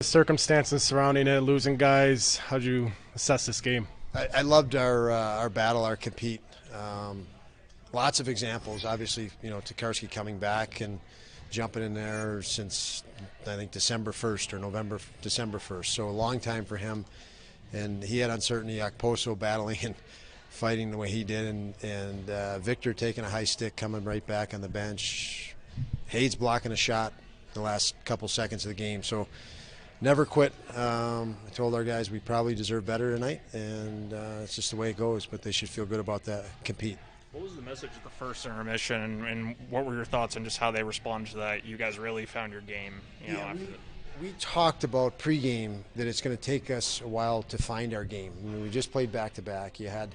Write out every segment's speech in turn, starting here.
The circumstances surrounding it, losing guys, how'd you assess this game? I loved our battle, our compete. Lots of examples. Obviously, Tokarski coming back and jumping in there since I think December 1st or December 1st. So a long time for him, and he had uncertainty. Okposo battling and fighting the way he did, and Victor taking a high stick, coming right back on the bench. Hayes blocking a shot the last couple seconds of the game. So never quit. I told our guys we probably deserve better tonight, and it's just the way it goes, but they should feel good about that, compete. What was the message at the first intermission, and what were your thoughts on just how they responded to that? You guys really found your game, after we talked about pregame that it's going to take us a while to find our game. I mean, we just played back-to-back. You had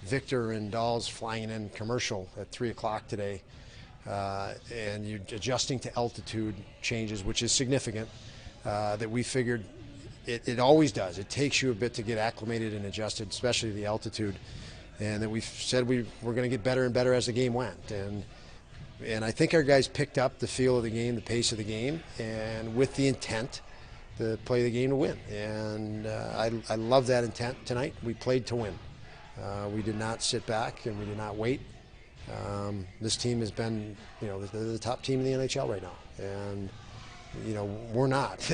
Victor and Dolls flying in commercial at 3 o'clock today, and you're adjusting to altitude changes, which is significant. That we figured it always does. It takes you a bit to get acclimated and adjusted, especially the altitude. And that we said we were going to get better and better as the game went. And I think our guys picked up the feel of the game, the pace of the game, and with the intent to play the game to win. And I love that intent tonight. We played to win. We did not sit back and we did not wait. This team has been, the top team in the NHL right now. And we're not.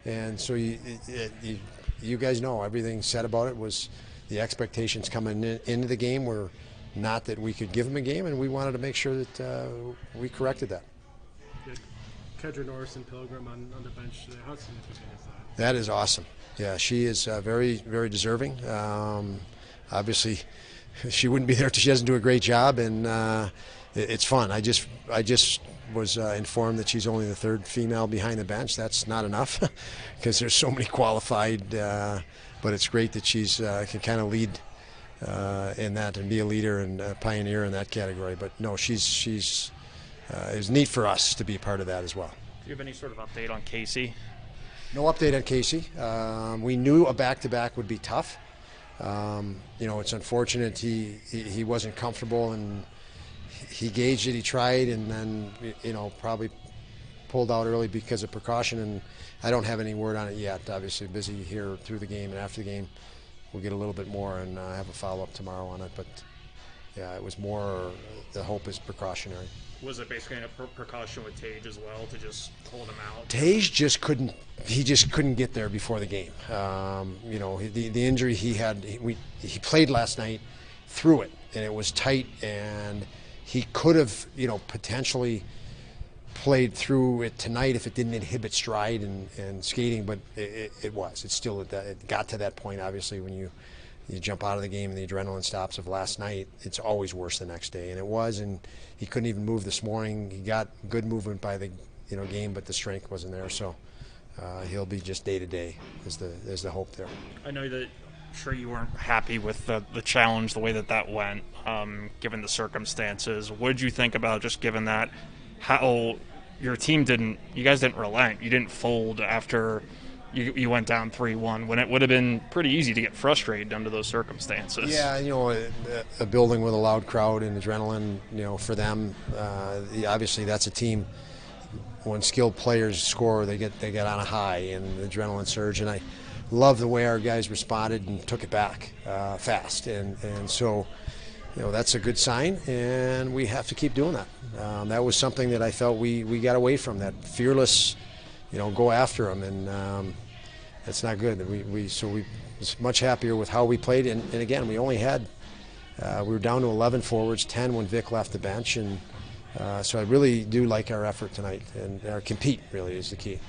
And so you guys know everything said about it was the expectations coming into the game were not that we could give them a game, and we wanted to make sure that we corrected that. Kedra Norris and Pilgrim on the bench today. How significant is that? That is awesome. Yeah, she is very, very deserving. Obviously, she wouldn't be there if she doesn't do a great job, and it's fun. I just was informed that she's only the third female behind the bench. That's not enough because there's so many qualified, but it's great that she's can kind of lead in that and be a leader and a pioneer in that category. But no, she's it was neat for us to be a part of that as well. Do you have any sort of update on Casey? No update on Casey. We knew a back-to-back would be tough. It's unfortunate he wasn't comfortable, and he gauged it, he tried, and then, probably pulled out early because of precaution, and I don't have any word on it yet. Obviously busy here through the game, and after the game we'll get a little bit more and have a follow-up tomorrow on it. But yeah, it was more, the hope is precautionary. Was it basically a precaution with Tage as well to just hold him out? Tage just couldn't get there before the game. The injury he had, he played last night through it, and it was tight, and he could have, potentially played through it tonight if it didn't inhibit stride and skating, but it got to that point. Obviously, when you jump out of the game and the adrenaline stops of last night, it's always worse the next day, and it was. And he couldn't even move this morning. He got good movement by the game, but the strength wasn't there. So he'll be just day to day is the hope there. I know that. Sure, you weren't happy with the challenge, the way that went, given the circumstances. What did you think about just given that how your team you guys didn't relent, you didn't fold after you went down 3-1 when it would have been pretty easy to get frustrated under those circumstances? Yeah, a building with a loud crowd and adrenaline, for them, obviously that's a team. When skilled players score, they get on a high and the adrenaline surge, and I love the way our guys responded and took it back fast, and so that's a good sign, and we have to keep doing that. That was something that I felt we got away from, that fearless, go after them, and that's not good. We was much happier with how we played, and again, we only had we were down to 11 forwards, 10 when Vic left the bench, and so I really do like our effort tonight, and our compete really is the key.